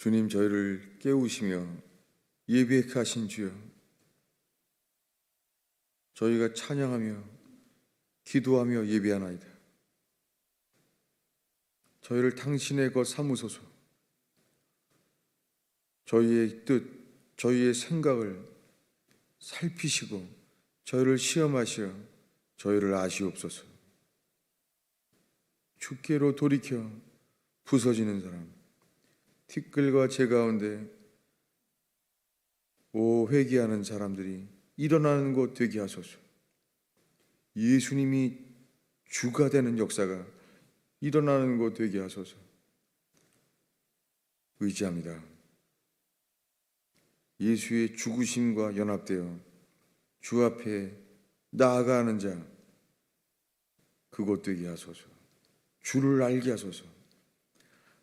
주님, 저희를 깨우시며 예비케 하신 주여, 저희가 찬양하며 기도하며 예비하나이다. 저희를 당신의 것 삼으소서. 저희의 뜻, 저희의 생각을 살피시고 저희를 시험하시어 저희를 아시옵소서. 주께로 돌이켜 부서지는 사람, 티끌과 재 가운데 회개하는 사람들이 일어나는 것 되게 하소서. 예수님이 주가 되는 역사가 일어나는 것 되게 하소서. 의지합니다. 예수의 죽으심과 연합되어 주 앞에 나아가는 자, 그것 되게 하소서. 주를 알게 하소서.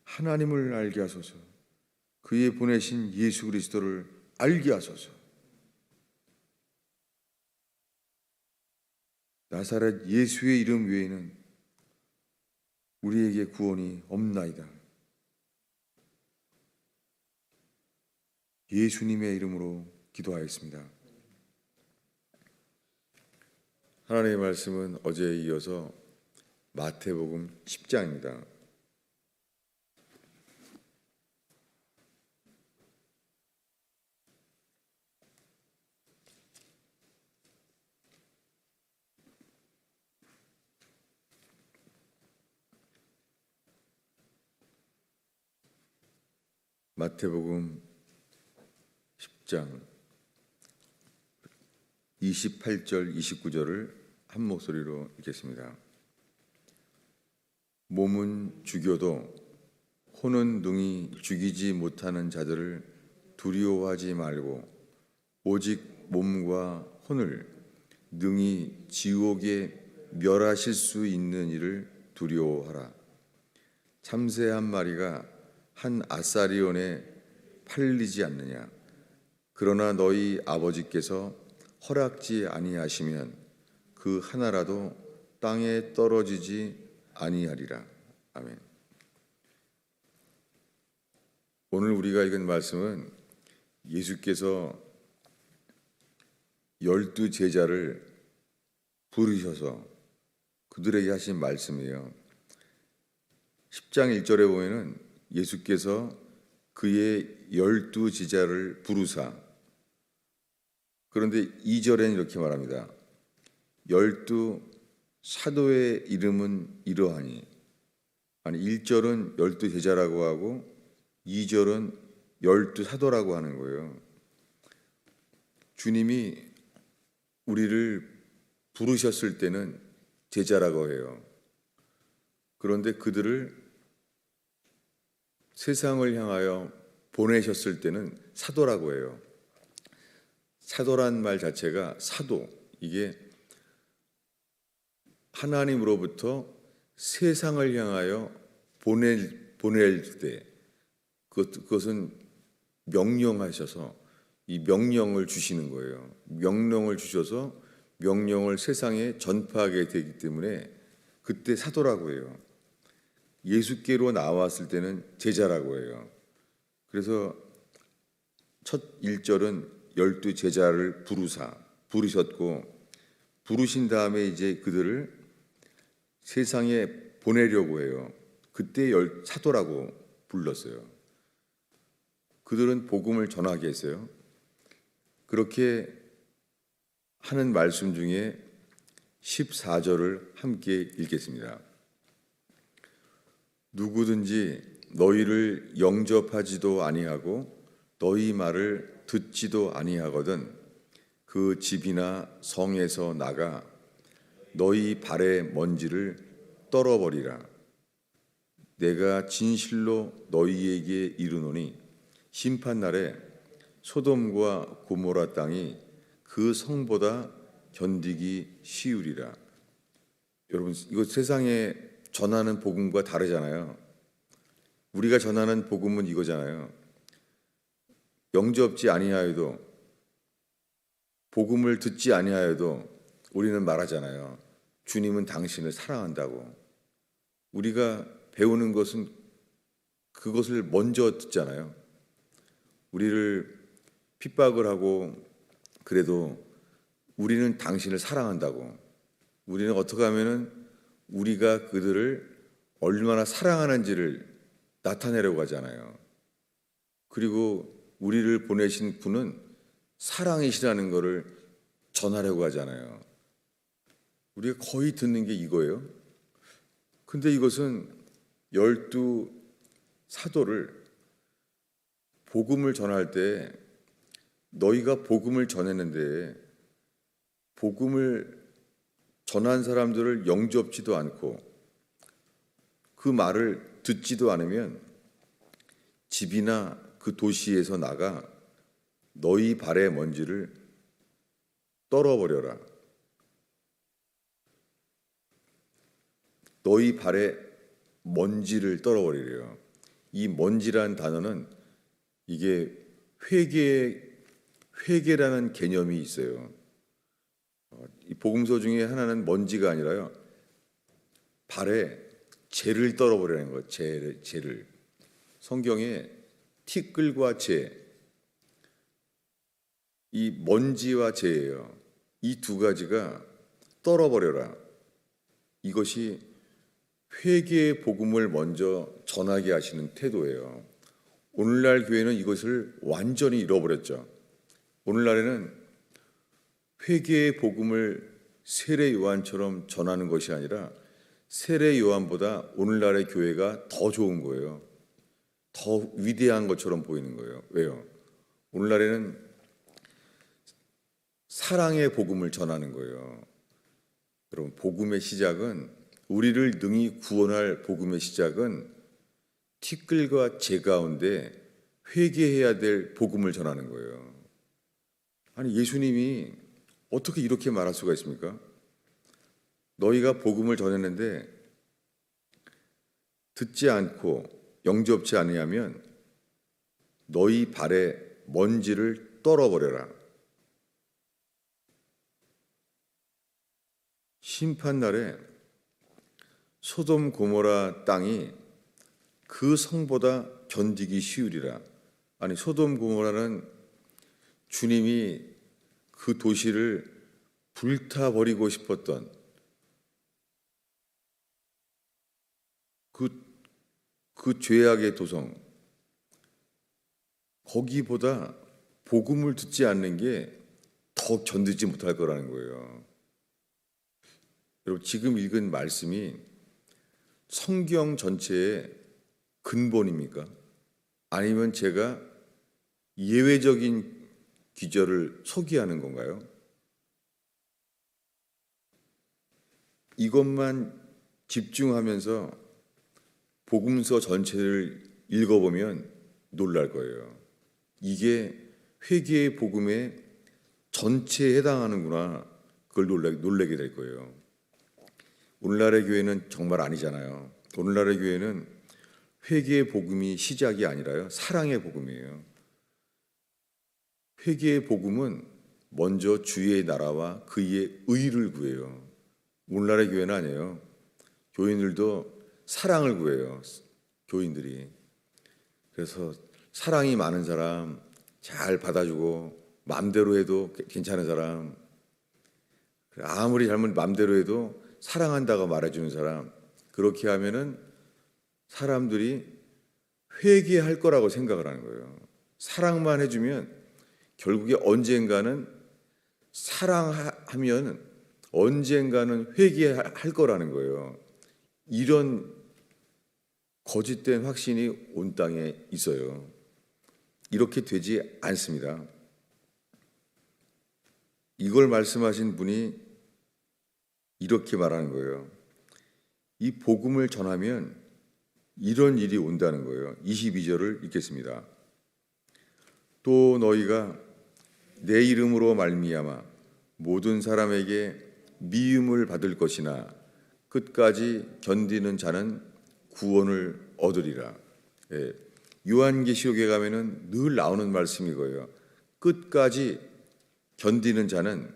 하나님을 알게 하소서. 그의 보내신 예수 그리스도를 알게 하소서. 나사렛 예수의 이름 외에는 우리에게 구원이 없나이다. 예수님의 이름으로 기도하였습니다. 하나님의 말씀은 어제에 이어서 마태복음 10장입니다. 마태복음 10장 28절 29절을 한 목소리로 읽겠습니다. 몸은 죽여도 혼은 능히 죽이지 못하는 자들을 두려워하지 말고 오직 몸과 혼을 능히 지옥에 멸하실 수 있는 이를 두려워하라. 참새 한 마리가 한 아사리온에 팔리지 않느냐. 그러나 너희 아버지께서 허락지 아니하시면 그 하나라도 땅에 떨어지지 아니하리라. 아멘. 오늘 우리가 읽은 말씀은 예수께서 12 제자를 부르셔서 그들에게 하신 말씀이에요. 10장 1절에 보면은 예수께서 그의 12 제자를 부르사, 그런데 2절에는 이렇게 말합니다. 12 사도의 이름은 이러하니. 아니, 1절은 12 제자라고 하고 2절은 12 사도라고 하는 거예요. 주님이 우리를 부르셨을 때는 제자라고 해요. 그런데 그들을 세상을 향하여 보내셨을 때는 사도라고 해요. 사도란 말 자체가 사도, 이게 하나님으로부터 세상을 향하여 보낼 때 그것은 명령하셔서 이 명령을 주시는 거예요. 명령을 주셔서 명령을 세상에 전파하게 되기 때문에 그때 사도라고 해요. 예수께로 나왔을 때는 제자라고 해요. 그래서 첫 1절은 12 제자를 부르셨고, 부르신 다음에 이제 그들을 세상에 보내려고 해요. 그때 사도라고 불렀어요. 그들은 복음을 전하게 했어요. 그렇게 하는 말씀 중에 14절을 함께 읽겠습니다. 누구든지 너희를 영접하지도 아니하고 너희 말을 듣지도 아니하거든 그 집이나 성에서 나가 너희 발의 먼지를 떨어버리라. 내가 진실로 너희에게 이르노니 심판날에 소돔과 고모라 땅이 그 성보다 견디기 쉬우리라. 여러분, 이거 세상에 전하는 복음과 다르잖아요. 우리가 전하는 복음은 이거잖아요. 영접지 아니하여도, 복음을 듣지 아니하여도 우리는 말하잖아요. 주님은 당신을 사랑한다고. 우리가 배우는 것은 그것을 먼저 듣잖아요. 우리를 핍박을 하고 그래도 우리는 당신을 사랑한다고, 우리는 어떻게 하면은 우리가 그들을 얼마나 사랑하는지를 나타내려고 하잖아요. 그리고 우리를 보내신 분은 사랑이시라는 것을 전하려고 하잖아요. 우리가 거의 듣는 게 이거예요. 근데 이것은 12 사도를 복음을 전할 때 너희가 복음을 전했는데 복음을 전한 사람들을 영접지도 않고 그 말을 듣지도 않으면 집이나 그 도시에서 나가 너희 발의 먼지를 떨어버려라. 너희 발에 먼지를 떨어버리래요. 이 먼지란 단어는 이게 회개라는 개념이 있어요. 이 복음서 중에 하나는 먼지가 아니라요, 발에 죄를 떨어버리는 것. 죄를. 성경에 티끌과 죄, 이 먼지와 죄예요. 이 두 가지가 떨어버려라. 이것이 회개의 복음을 먼저 전하게 하시는 태도예요. 오늘날 교회는 이것을 완전히 잃어버렸죠. 오늘날에는 회개의 복음을 세례 요한처럼 전하는 것이 아니라 세례 요한보다 오늘날의 교회가 더 좋은 거예요. 더 위대한 것처럼 보이는 거예요. 왜요? 오늘날에는 사랑의 복음을 전하는 거예요. 여러분, 복음의 시작은, 우리를 능히 구원할 복음의 시작은 티끌과 재 가운데 회개해야 될 복음을 전하는 거예요. 아니, 예수님이 어떻게 이렇게 말할 수가 있습니까? 너희가 복음을 전했는데 듣지 않고 영접치 아니하면 너희 발에 먼지를 떨어버려라. 심판날에 소돔 고모라 땅이 그 성보다 견디기 쉬우리라. 아니, 소돔 고모라는 주님이 그 도시를 불타버리고 싶었던 그 죄악의 도성, 거기보다 복음을 듣지 않는 게 더 견디지 못할 거라는 거예요. 여러분, 지금 읽은 말씀이 성경 전체의 근본입니까? 아니면 제가 예외적인 기절을 소개하는 건가요? 이것만 집중하면서 복음서 전체를 읽어보면 놀랄 거예요. 이게 회개의 복음의 전체에 해당하는구나. 그걸 놀라게 될 거예요. 오늘날의 교회는 정말 아니잖아요. 오늘날의 교회는 회개의 복음이 시작이 아니라요, 사랑의 복음이에요. 회개의 복음은 먼저 주의 나라와 그의 의를 구해요. 오늘날의 교회는 아니에요. 교인들도 사랑을 구해요. 교인들이. 그래서 사랑이 많은 사람, 잘 받아주고 마음대로 해도 괜찮은 사람, 아무리 잘못 마음대로 해도 사랑한다고 말해주는 사람, 그렇게 하면은 사람들이 회개할 거라고 생각을 하는 거예요. 사랑만 해주면 결국에 언젠가는, 사랑하면 언젠가는 회개할 거라는 거예요. 이런 거짓된 확신이 온 땅에 있어요. 이렇게 되지 않습니다. 이걸 말씀하신 분이 이렇게 말하는 거예요. 이 복음을 전하면 이런 일이 온다는 거예요. 22절을 읽겠습니다. 또 너희가 내 이름으로 말미암아 모든 사람에게 미움을 받을 것이나 끝까지 견디는 자는 구원을 얻으리라. 예, 요한계시록에 가면은 늘 나오는 말씀이 거예요. 끝까지 견디는 자는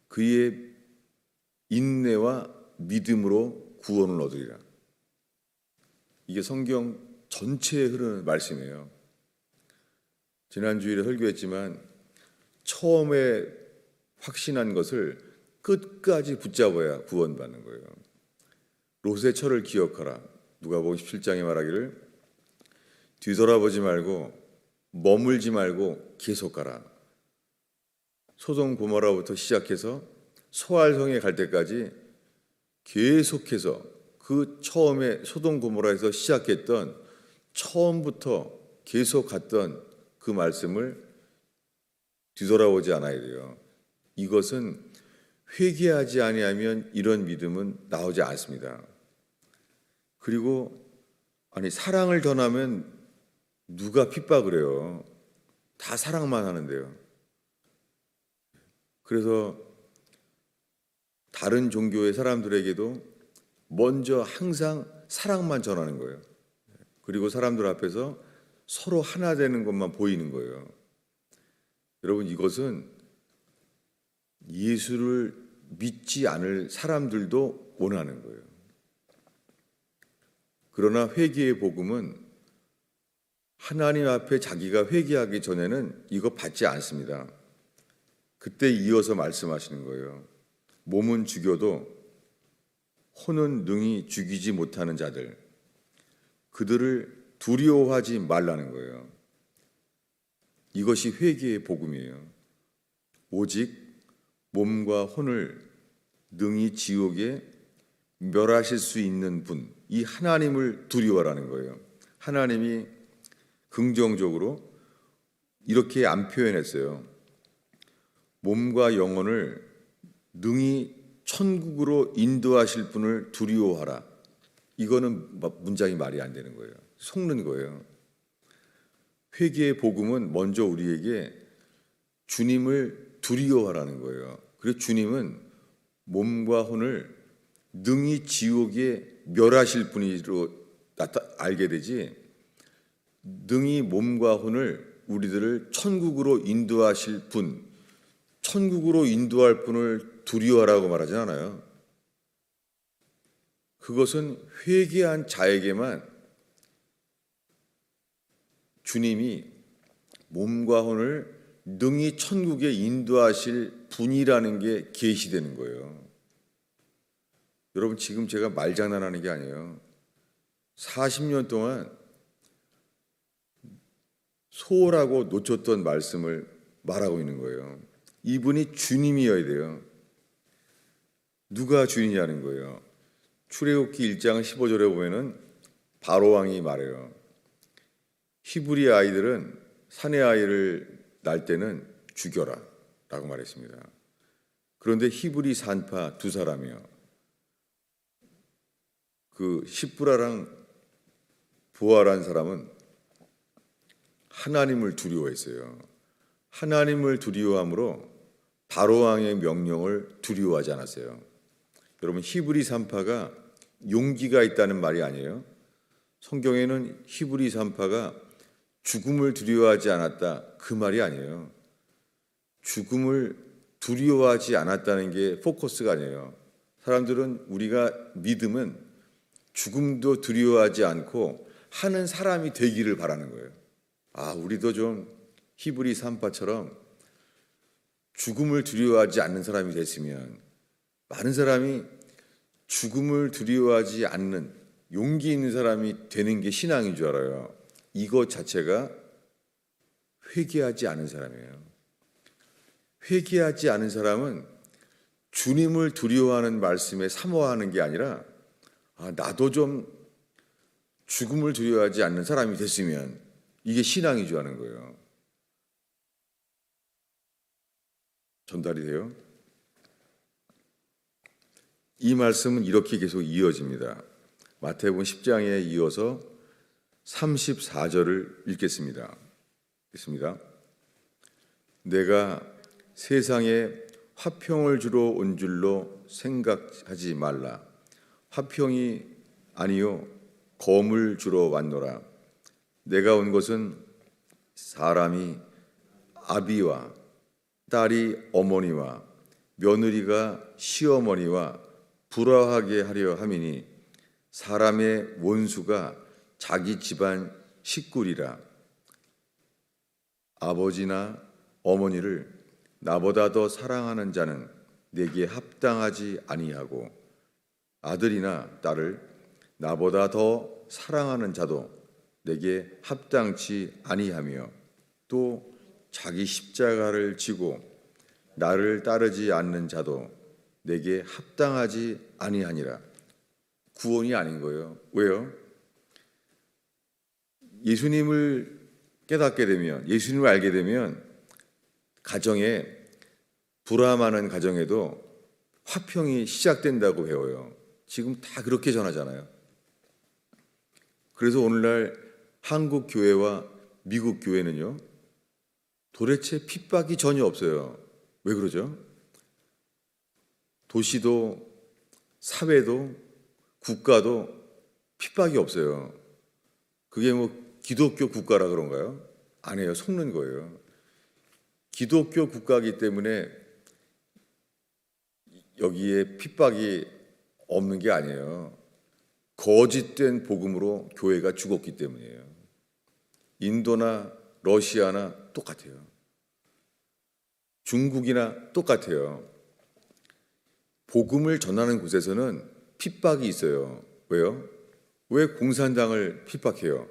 그의 인내와 믿음으로 구원을 얻으리라. 이게 성경 전체에 흐르는 말씀이에요. 지난 주일에 설교했지만 처음에 확신한 것을 끝까지 붙잡아야 구원받는 거예요. 롯의 철을 기억하라. 누가복음 17장에 말하기를 뒤돌아보지 말고 머물지 말고 계속 가라. 소돔 고모라부터 시작해서 소알성에 갈 때까지 계속해서 그 처음에 소돔 고모라에서 시작했던 처음부터 계속 갔던 그 말씀을 뒤돌아보지 않아야 돼요. 이것은 회개하지 아니하면 이런 믿음은 나오지 않습니다. 그리고 사랑을 전하면 누가 핍박을 해요? 다 사랑만 하는데요. 그래서 다른 종교의 사람들에게도 먼저 항상 사랑만 전하는 거예요. 그리고 사람들 앞에서 서로 하나 되는 것만 보이는 거예요. 여러분, 이것은 예수를 믿지 않을 사람들도 원하는 거예요. 그러나 회개의 복음은 하나님 앞에 자기가 회개하기 전에는 이거 받지 않습니다. 그때 이어서 말씀하시는 거예요. 몸은 죽여도 혼은 능히 죽이지 못하는 자들, 그들을 두려워하지 말라는 거예요. 이것이 회개의 복음이에요. 오직 몸과 혼을 능히 지옥에 멸하실 수 있는 분, 이 하나님을 두려워하라는 거예요. 하나님이 긍정적으로 이렇게 안 표현했어요. 몸과 영혼을 능히 천국으로 인도하실 분을 두려워하라. 이거는 문장이 말이 안 되는 거예요. 속는 거예요. 회개의 복음은 먼저 우리에게 주님을 두려워하라는 거예요. 그래서 주님은 몸과 혼을 능히 지옥에 멸하실 분으로 알게 되지, 능히 몸과 혼을 우리들을 천국으로 인도하실 분, 천국으로 인도할 분을 두려워하라고 말하지 않아요. 그것은 회개한 자에게만 주님이 몸과 혼을 능히 천국에 인도하실 분이라는 게 계시되는 거예요. 여러분, 지금 제가 말장난하는 게 아니에요. 40년 동안 소홀하고 놓쳤던 말씀을 말하고 있는 거예요. 이분이 주님이어야 돼요. 누가 주인이냐는 거예요. 출애굽기 1장 15절에 보면은 바로왕이 말해요. 히브리 아이들은 사내 아이를 낳을 때는 죽여라 라고 말했습니다. 그런데 히브리 산파 두 사람이요, 그 십브라랑 부하란 사람은 하나님을 두려워했어요. 하나님을 두려워함으로 바로왕의 명령을 두려워하지 않았어요. 여러분, 히브리 산파가 용기가 있다는 말이 아니에요. 성경에는 히브리 산파가 죽음을 두려워하지 않았다, 그 말이 아니에요. 죽음을 두려워하지 않았다는 게 포커스가 아니에요. 사람들은 우리가 믿음은 죽음도 두려워하지 않고 하는 사람이 되기를 바라는 거예요. 우리도 좀 히브리 산파처럼 죽음을 두려워하지 않는 사람이 됐으면, 많은 사람이 죽음을 두려워하지 않는 용기 있는 사람이 되는 게 신앙인 줄 알아요. 이것 자체가 회개하지 않은 사람이에요. 회개하지 않은 사람은 주님을 두려워하는 말씀에 사모하는 게 아니라 나도 좀 죽음을 두려워하지 않는 사람이 됐으면, 이게 신앙인 줄 아는 거예요. 전달이 돼요? 이 말씀은 이렇게 계속 이어집니다. 마태복음 10장에 이어서 34절을 읽겠습니다. 읽습니다. 내가 세상에 화평을 주러 온 줄로 생각하지 말라. 화평이 아니요 검을 주러 왔노라. 내가 온 것은 사람이 아비와 딸이 어머니와 며느리가 시어머니와 불화하게 하려 함이니 사람의 원수가 자기 집안 식구리라. 아버지나 어머니를 나보다 더 사랑하는 자는 내게 합당하지 아니하고 아들이나 딸을 나보다 더 사랑하는 자도 내게 합당치 아니하며 또 자기 십자가를 지고 나를 따르지 않는 자도 내게 합당하지 아니하니라. 구원이 아닌 거예요. 왜요? 예수님을 깨닫게 되면, 예수님을 알게 되면 가정에, 불화많은 가정에도 화평이 시작된다고 배워요. 지금 다 그렇게 전하잖아요. 그래서 오늘날 한국 교회와 미국 교회는요, 도대체 핍박이 전혀 없어요. 왜 그러죠? 도시도 사회도 국가도 핍박이 없어요. 그게 뭐 기독교 국가라 그런가요? 아니에요. 속는 거예요. 기독교 국가이기 때문에 여기에 핍박이 없는 게 아니에요. 거짓된 복음으로 교회가 죽었기 때문이에요. 인도나 러시아나 똑같아요. 중국이나 똑같아요. 복음을 전하는 곳에서는 핍박이 있어요. 왜요? 왜 공산당을 핍박해요?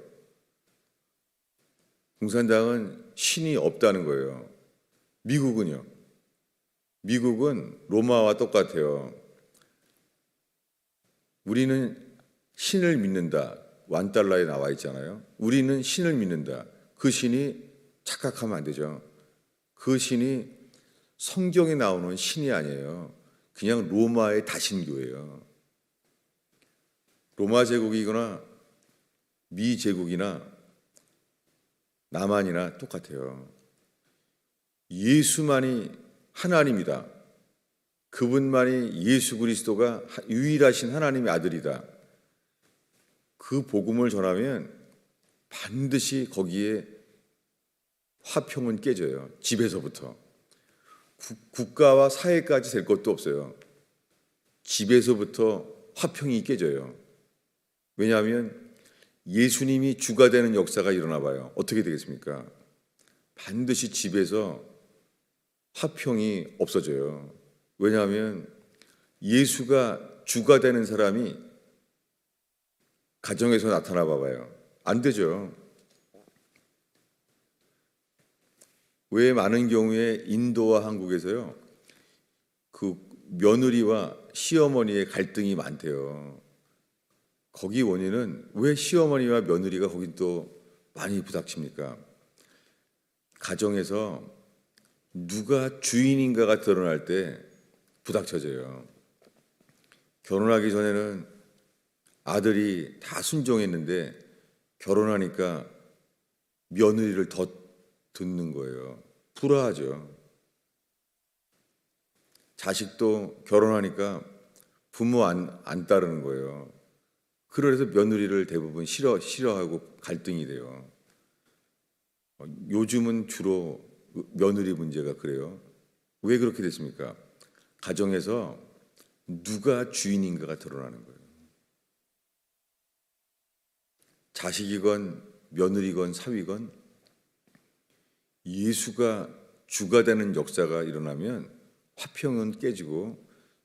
공산당은 신이 없다는 거예요. 미국은요? 미국은 로마와 똑같아요. 우리는 신을 믿는다. $1에 나와 있잖아요. 우리는 신을 믿는다. 그 신이 착각하면 안 되죠. 그 신이 성경에 나오는 신이 아니에요. 그냥 로마의 다신교예요. 로마 제국이거나 미 제국이나 남한이나 똑같아요. 예수만이 하나님이다. 그분만이 예수 그리스도가 유일하신 하나님의 아들이다. 그 복음을 전하면 반드시 거기에 화평은 깨져요. 집에서부터. 국가와 사회까지 될 것도 없어요. 집에서부터 화평이 깨져요. 왜냐하면 예수님이 주가 되는 역사가 일어나 봐요. 어떻게 되겠습니까? 반드시 집에서 화평이 없어져요. 왜냐하면 예수가 주가 되는 사람이 가정에서 나타나 봐봐요. 안 되죠. 왜 많은 경우에 인도와 한국에서요, 그 며느리와 시어머니의 갈등이 많대요. 거기 원인은 왜 시어머니와 며느리가 거기 또 많이 부닥칩니까? 가정에서 누가 주인인가가 드러날 때 부닥쳐져요. 결혼하기 전에는 아들이 다 순종했는데 결혼하니까 며느리를 더 듣는 거예요. 불화하죠. 자식도 결혼하니까 부모 안 따르는 거예요. 그래서 며느리를 대부분 싫어하고 갈등이 돼요. 요즘은 주로 며느리 문제가 그래요. 왜 그렇게 됐습니까? 가정에서 누가 주인인가가 드러나는 거예요. 자식이건 며느리건 사위건 예수가 주가 되는 역사가 일어나면 화평은 깨지고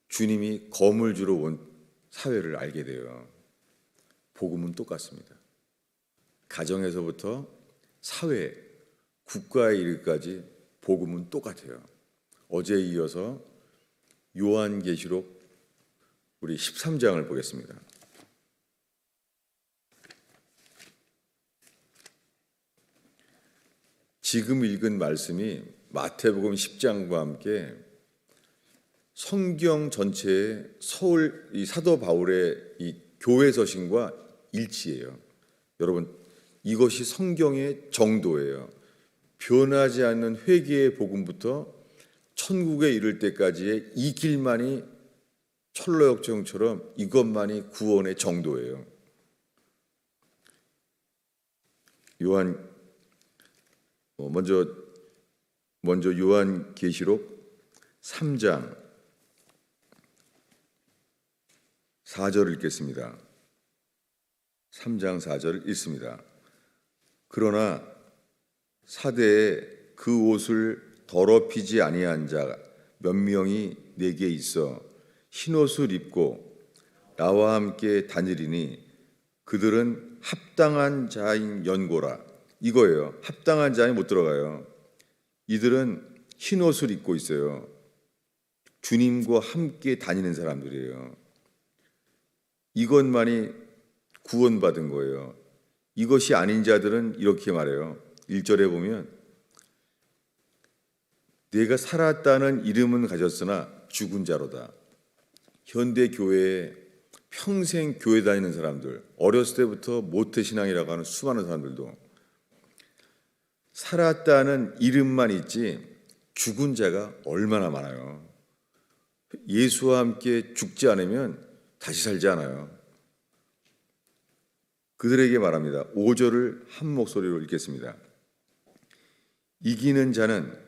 주님이 검을 주러 온 사회를 알게 돼요. 복음은 똑같습니다. 가정에서부터 사회, 국가에 이르기까지 복음은 똑같아요. 어제에 이어서 요한계시록 우리 13장을 보겠습니다. 지금 읽은 말씀이 마태복음 10장과 함께 성경 전체의 이 사도 바울의 이 교회 서신과 일치해요. 여러분, 이것이 성경의 정도예요. 변하지 않는 회개의 복음부터 천국에 이를 때까지의 이 길만이 철로역정처럼 이것만이 구원의 정도예요. 먼저 요한계시록 3장 4절 읽겠습니다. 3장 4절 읽습니다. 그러나 사대에 그 옷을 더럽히지 아니한 자 몇 명이 내게 있어 흰옷을 입고 나와 함께 다니리니 그들은 합당한 자인 연고라. 이거예요. 합당한 자에 못 들어가요. 이들은 흰옷을 입고 있어요. 주님과 함께 다니는 사람들이에요. 이것만이 구원받은 거예요. 이것이 아닌 자들은 이렇게 말해요. 1절에 보면 내가 살았다는 이름은 가졌으나 죽은 자로다. 현대 교회에 평생 교회 다니는 사람들, 어렸을 때부터 모태신앙이라고 하는 수많은 사람들도 살았다는 이름만 있지 죽은 자가 얼마나 많아요. 예수와 함께 죽지 않으면 다시 살지 않아요. 그들에게 말합니다. 5절을 한 목소리로 읽겠습니다. 이기는 자는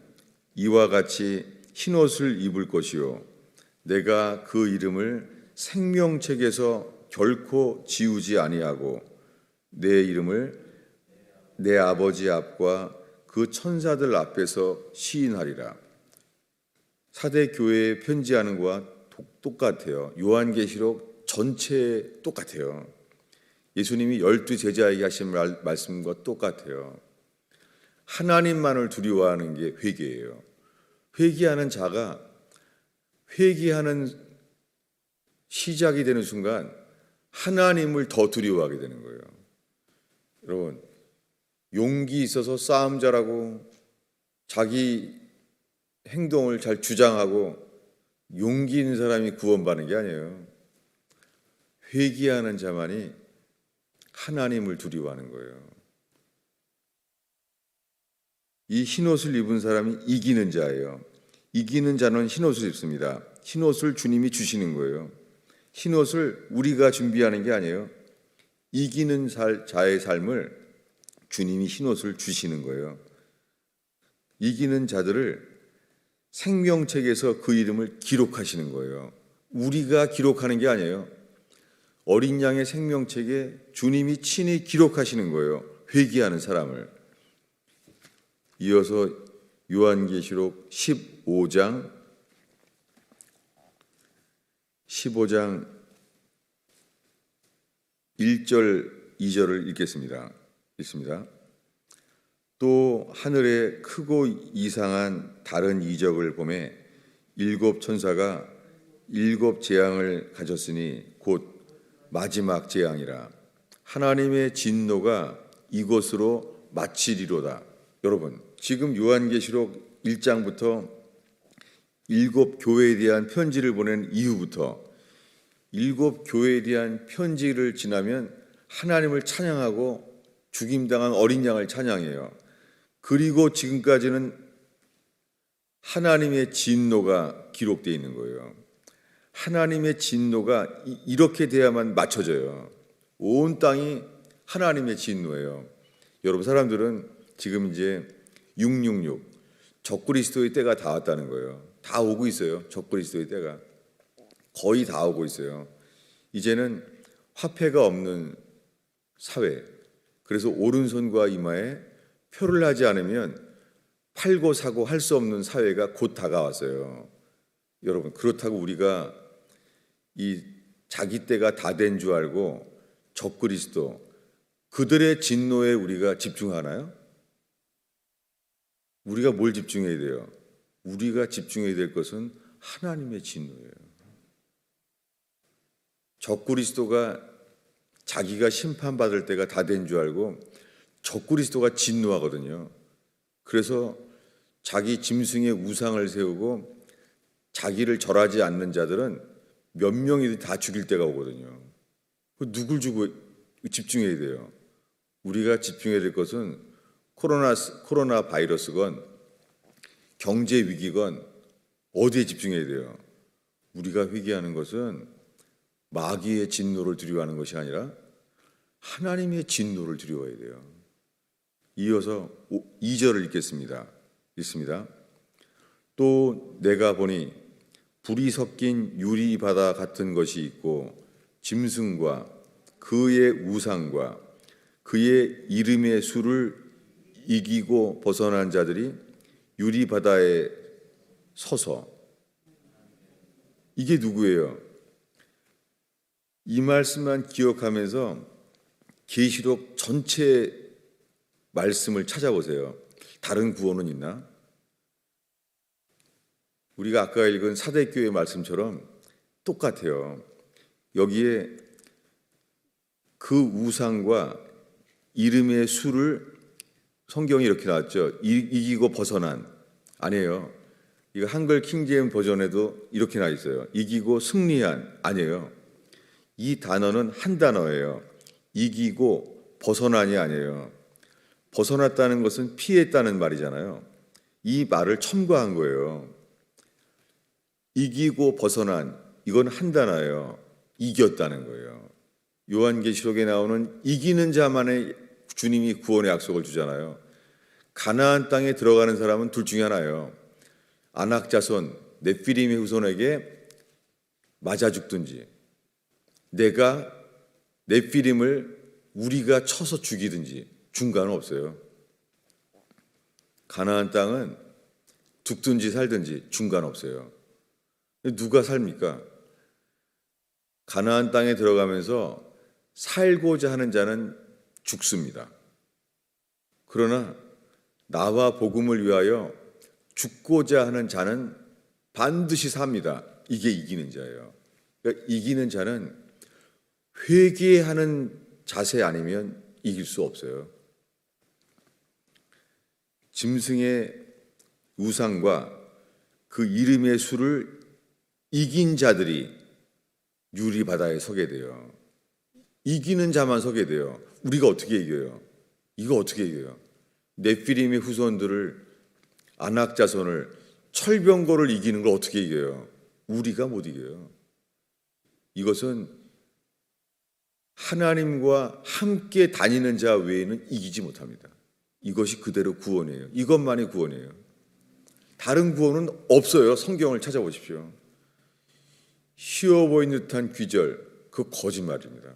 이와 같이 흰옷을 입을 것이요 내가 그 이름을 생명책에서 결코 지우지 아니하고 내 이름을 내 아버지 앞과 그 천사들 앞에서 시인하리라. 사대 교회에 편지하는 것과 똑같아요. 요한계시록 전체에 똑같아요. 예수님이 12제자에게 하신 말씀과 똑같아요. 하나님만을 두려워하는 게 회개예요. 회개하는 자가 회개하는 시작이 되는 순간 하나님을 더 두려워하게 되는 거예요. 여러분, 용기 있어서 싸움 잘하고 자기 행동을 잘 주장하고 용기 있는 사람이 구원받는 게 아니에요. 회개하는 자만이 하나님을 두려워하는 거예요. 이 흰옷을 입은 사람이 이기는 자예요. 이기는 자는 흰옷을 입습니다. 흰옷을 주님이 주시는 거예요. 흰옷을 우리가 준비하는 게 아니에요. 이기는 자의 삶을 주님이 흰옷을 주시는 거예요. 이기는 자들을 생명책에서 그 이름을 기록하시는 거예요. 우리가 기록하는 게 아니에요. 어린 양의 생명책에 주님이 친히 기록하시는 거예요. 회개하는 사람을. 이어서 요한계시록 15장 1절 2절을 읽겠습니다. 읽습니다. 또 하늘에 크고 이상한 다른 이적을 보매 7 천사가 7 재앙을 가졌으니 곧 마지막 재앙이라. 하나님의 진노가 이것으로 마치리로다. 여러분, 지금 요한계시록 1장부터 7 교회에 대한 편지를 보낸 이후부터 7 교회에 대한 편지를 지나면 하나님을 찬양하고 죽임당한 어린 양을 찬양해요. 그리고 지금까지는 하나님의 진노가 기록되어 있는 거예요. 하나님의 진노가 이렇게 돼야만 맞춰져요. 온 땅이 하나님의 진노예요. 여러분, 사람들은 지금 이제 666 적그리스도의 때가 다 왔다는 거예요. 다 오고 있어요. 적그리스도의 때가 거의 다 오고 있어요. 이제는 화폐가 없는 사회, 그래서 오른손과 이마에 표를 하지 않으면 팔고 사고 할 수 없는 사회가 곧 다가왔어요. 여러분, 그렇다고 우리가 이 자기 때가 다 된 줄 알고 적그리스도 그들의 진노에 우리가 집중하나요? 우리가 뭘 집중해야 돼요? 우리가 집중해야 될 것은 하나님의 진노예요. 적그리스도가 자기가 심판받을 때가 다 된 줄 알고 적그리스도가 진노하거든요. 그래서 자기 짐승의 우상을 세우고 자기를 절하지 않는 자들은 몇 명이 다 죽일 때가 오거든요. 누굴 주고 집중해야 돼요? 우리가 집중해야 될 것은 코로나 바이러스건 경제 위기건 어디에 집중해야 돼요? 우리가 회개하는 것은 마귀의 진노를 두려워하는 것이 아니라 하나님의 진노를 두려워해야 돼요. 이어서 2절을 읽겠습니다. 읽습니다. 또 내가 보니 불이 섞인 유리 바다 같은 것이 있고 짐승과 그의 우상과 그의 이름의 수를 이기고 벗어난 자들이 유리 바다에 서서. 이게 누구예요? 이 말씀만 기억하면서 계시록 전체 말씀을 찾아보세요. 다른 구원은 있나? 우리가 아까 읽은 사대교회 말씀처럼 똑같아요. 여기에 그 우상과 이름의 수를 성경이 이렇게 나왔죠. 이기고 벗어난. 아니에요. 이거 한글 킹제임 버전에도 이렇게 나와 있어요. 이기고 승리한. 아니에요. 이 단어는 한 단어예요. 이기고 벗어난이 아니에요. 벗어났다는 것은 피했다는 말이잖아요. 이 말을 첨가한 거예요. 이기고 벗어난, 이건 한 단어예요. 이겼다는 거예요. 요한계시록에 나오는 이기는 자만의 주님이 구원의 약속을 주잖아요. 가나안 땅에 들어가는 사람은 둘 중에 하나예요. 아낙 자손, 넷피림의 후손에게 맞아 죽든지, 내가 넷피림을 우리가 쳐서 죽이든지, 중간은 없어요. 가나안 땅은 죽든지 살든지 중간 없어요. 누가 삽니까? 가나안 땅에 들어가면서 살고자 하는 자는 죽습니다. 그러나 나와 복음을 위하여 죽고자 하는 자는 반드시 삽니다. 이게 이기는 자예요. 그러니까 이기는 자는 회개하는 자세 아니면 이길 수 없어요. 짐승의 우상과 그 이름의 수를 이긴 자들이 유리 바다에 서게 돼요. 이기는 자만 서게 돼요. 우리가 어떻게 이겨요? 이거 어떻게 이겨요? 넷피림의 후손들을, 아낙 자손을, 철병거를 이기는 걸 어떻게 이겨요? 우리가 못 이겨요. 이것은 하나님과 함께 다니는 자 외에는 이기지 못합니다. 이것이 그대로 구원이에요. 이것만이 구원이에요. 다른 구원은 없어요. 성경을 찾아보십시오. 쉬워 보이는 듯한 귀절, 그 거짓말입니다.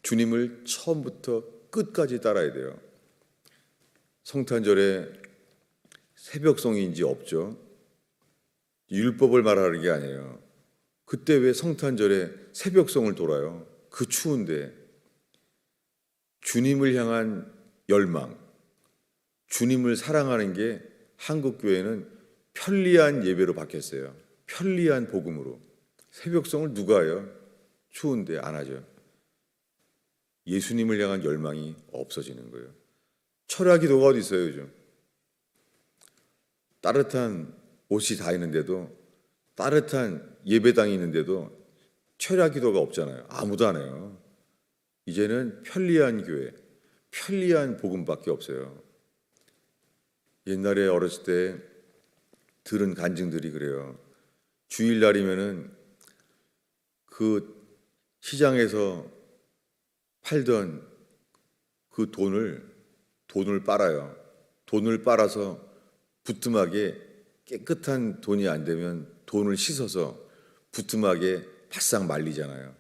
주님을 처음부터 끝까지 따라야 돼요. 성탄절에 새벽송인지 없죠. 율법을 말하는 게 아니에요. 그때 왜 성탄절에 새벽송을 돌아요? 그 추운데. 주님을 향한 열망, 주님을 사랑하는 게 한국교회는 편리한 예배로 바뀌었어요. 편리한 복음으로. 새벽송을 누가 해요? 추운데 안 하죠. 예수님을 향한 열망이 없어지는 거예요. 철야기도가 어디 있어요 요즘? 따뜻한 옷이 다 있는데도, 따뜻한 예배당이 있는데도 철야기도가 없잖아요. 아무도 안 해요. 이제는 편리한 교회, 편리한 복음밖에 없어요. 옛날에 어렸을 때 들은 간증들이 그래요. 주일날이면은 그 시장에서 팔던 그 돈을 빨아요. 돈을 빨아서 부뚜막에, 깨끗한 돈이 안 되면 돈을 씻어서 부뚜막에 바싹 말리잖아요.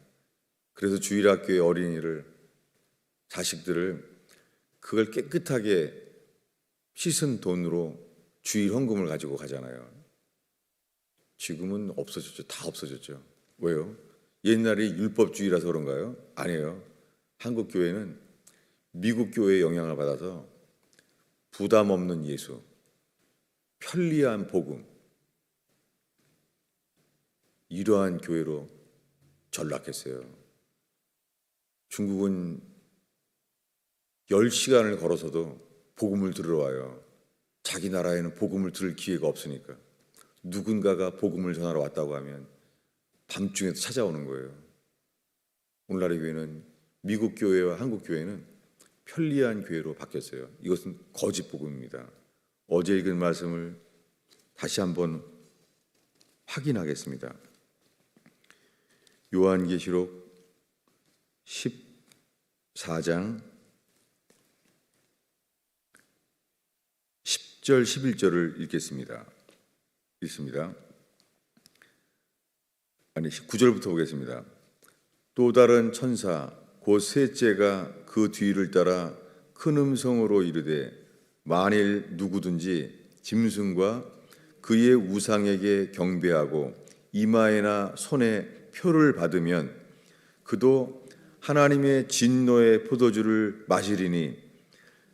그래서 주일학교의 어린이를, 자식들을 그걸 깨끗하게 씻은 돈으로 주일 헌금을 가지고 가잖아요. 지금은 없어졌죠. 다 없어졌죠. 왜요? 옛날에 율법주의라서 그런가요? 아니에요. 한국 교회는 미국 교회의 영향을 받아서 부담 없는 예수, 편리한 복음, 이러한 교회로 전락했어요. 중국은 10시간을 걸어서도 복음을 들으러 와요. 자기 나라에는 복음을 들을 기회가 없으니까. 누군가가 복음을 전하러 왔다고 하면 밤중에도 찾아오는 거예요. 오늘날의 교회는, 미국 교회와 한국 교회는 편리한 교회로 바뀌었어요. 이것은 거짓 복음입니다. 어제 읽은 말씀을 다시 한번 확인하겠습니다. 요한계시록 14장 10절 11절을 읽겠습니다. 읽습니다. 9절부터 보겠습니다. 또 다른 천사 곧 셋째가 그 뒤를 따라 큰 음성으로 이르되 만일 누구든지 짐승과 그의 우상에게 경배하고 이마에나 손에 표를 받으면 그도 하나님의 진노의 포도주를 마시리니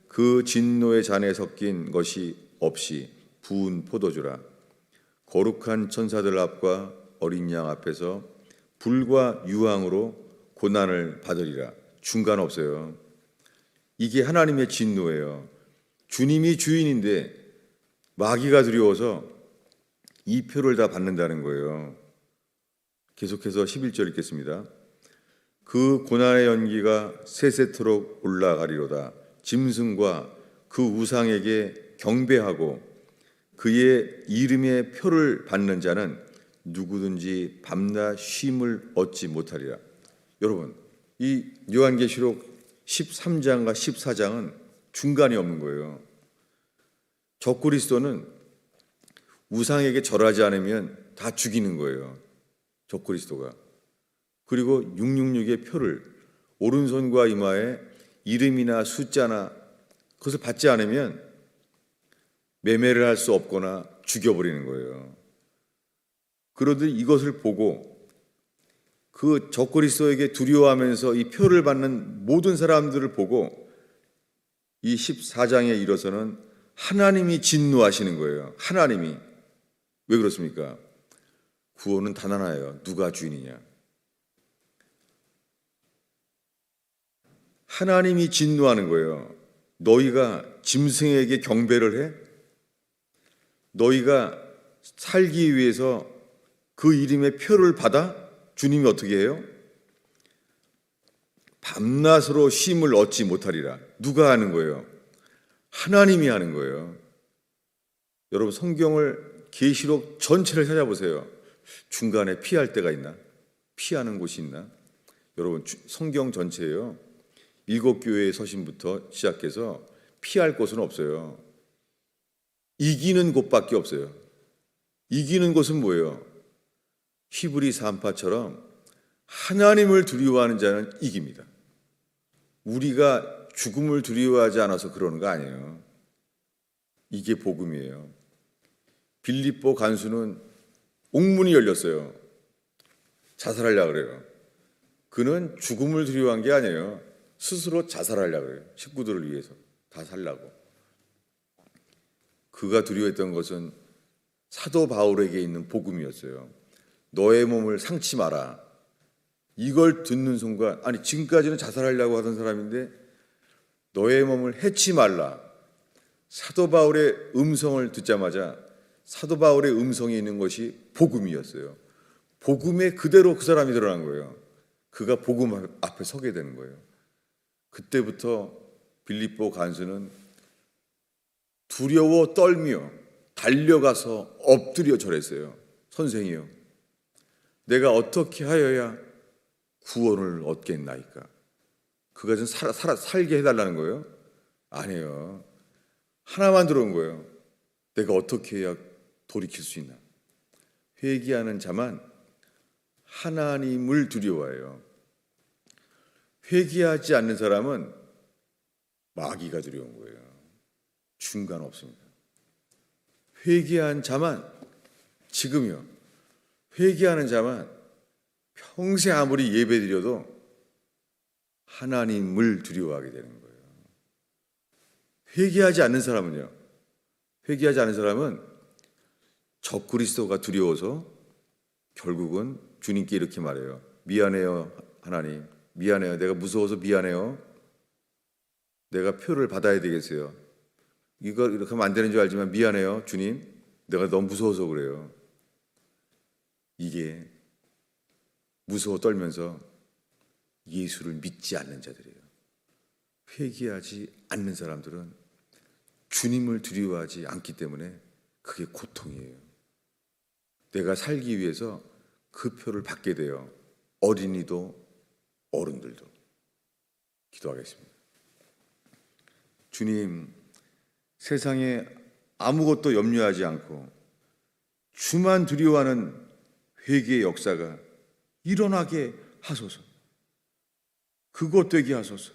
그 진노의 잔에 섞인 것이 없이 부은 포도주라. 거룩한 천사들 앞과 어린 양 앞에서 불과 유황으로 고난을 받으리라. 중간 없어요. 이게 하나님의 진노예요. 주님이 주인인데 마귀가 두려워서 이 표를 다 받는다는 거예요. 계속해서 11절 읽겠습니다. 그 고난의 연기가 세세토록 올라가리로다. 짐승과 그 우상에게 경배하고 그의 이름의 표를 받는 자는 누구든지 밤낮 쉼을 얻지 못하리라. 여러분, 이 요한계시록 13장과 14장은 중간이 없는 거예요. 적그리스도는 우상에게 절하지 않으면 다 죽이는 거예요. 적그리스도가. 그리고 666의 표를 오른손과 이마에 이름이나 숫자나 그것을 받지 않으면 매매를 할 수 없거나 죽여버리는 거예요. 그런데 이것을 보고 그 적그리스도에게 두려워하면서 이 표를 받는 모든 사람들을 보고 이 14장에 이르러서는 하나님이 진노하시는 거예요. 하나님이. 왜 그렇습니까? 구원은 단 하나예요. 누가 주인이냐. 하나님이 진노하는 거예요. 너희가 짐승에게 경배를 해? 너희가 살기 위해서 그 이름의 표를 받아? 주님이 어떻게 해요? 밤낮으로 쉼을 얻지 못하리라. 누가 하는 거예요? 하나님이 하는 거예요. 여러분 성경을 계시록 전체를 찾아보세요. 중간에 피할 때가 있나? 피하는 곳이 있나? 여러분 성경 전체예요. 7교회의 서신부터 시작해서 피할 곳은 없어요. 이기는 곳밖에 없어요. 이기는 곳은 뭐예요? 히브리 3파처럼 하나님을 두려워하는 자는 이깁니다. 우리가 죽음을 두려워하지 않아서 그러는 거 아니에요. 이게 복음이에요. 빌립보 간수는 옥문이 열렸어요. 자살하려고 그래요. 그는 죽음을 두려워한 게 아니에요. 스스로 자살하려고 그래요. 식구들을 위해서 다 살라고. 그가 두려워했던 것은 사도 바울에게 있는 복음이었어요. 너의 몸을 상치 마라. 이걸 듣는 순간, 아니 지금까지는 자살하려고 하던 사람인데 너의 몸을 해치 말라. 사도 바울의 음성을 듣자마자 사도 바울의 음성이 있는 것이 복음이었어요. 복음에 그대로 그 사람이 드러난 거예요. 그가 복음 앞에 서게 되는 거예요. 그때부터 빌립보 간수는 두려워 떨며 달려가서 엎드려 절했어요. 선생이요, 내가 어떻게 하여야 구원을 얻겠나이까? 그가 좀 살게 해달라는 거예요? 아니에요. 하나만 들어온 거예요. 내가 어떻게 해야 돌이킬 수 있나? 회개하는 자만 하나님을 두려워해요. 회개하지 않는 사람은 마귀가 두려운 거예요. 중간 없습니다. 회개한 자만, 지금요, 회개하는 자만 평생 아무리 예배드려도 하나님을 두려워하게 되는 거예요. 회개하지 않는 사람은요, 회개하지 않는 사람은 적그리스도가 두려워서 결국은 주님께 이렇게 말해요. 미안해요, 하나님. 미안해요. 내가 무서워서 미안해요. 내가 표를 받아야 되겠어요. 이거 이렇게 하면 안 되는 줄 알지만 미안해요, 주님. 내가 너무 무서워서 그래요. 이게 무서워 떨면서 예수를 믿지 않는 자들이에요. 회개하지 않는 사람들은 주님을 두려워하지 않기 때문에 그게 고통이에요. 내가 살기 위해서 그 표를 받게 돼요. 어린이도 어른들도. 기도하겠습니다. 주님, 세상에 아무것도 염려하지 않고 주만 두려워하는 회개의 역사가 일어나게 하소서. 그것 되게 하소서.